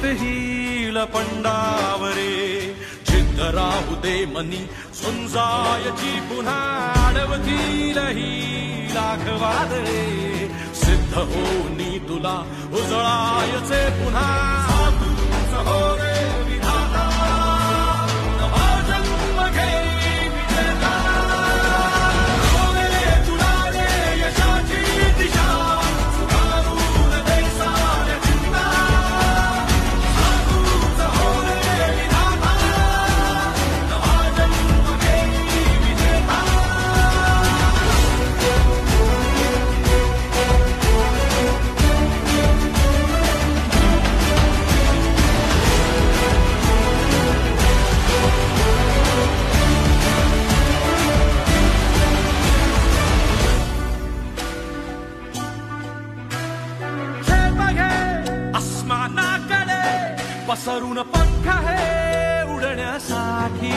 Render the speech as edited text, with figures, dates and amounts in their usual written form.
जित हिल पंडावरे जिद्द राहू दे मनी झुंजायची पुन्हा अडवतील ही लाख वादळे सिद्ध होनी तुला उजळायचे पुन्हा साधूच हो रे विधाता नवा जन्म घे विजेता हो रे तुला रे यशाची दिशा सुधारून दे साऱ्या चिंता साधूच हो रे विधाता नवा जन्म घे विजेता आसमानाकडे पसरून पंख आहे उडण्यासाठी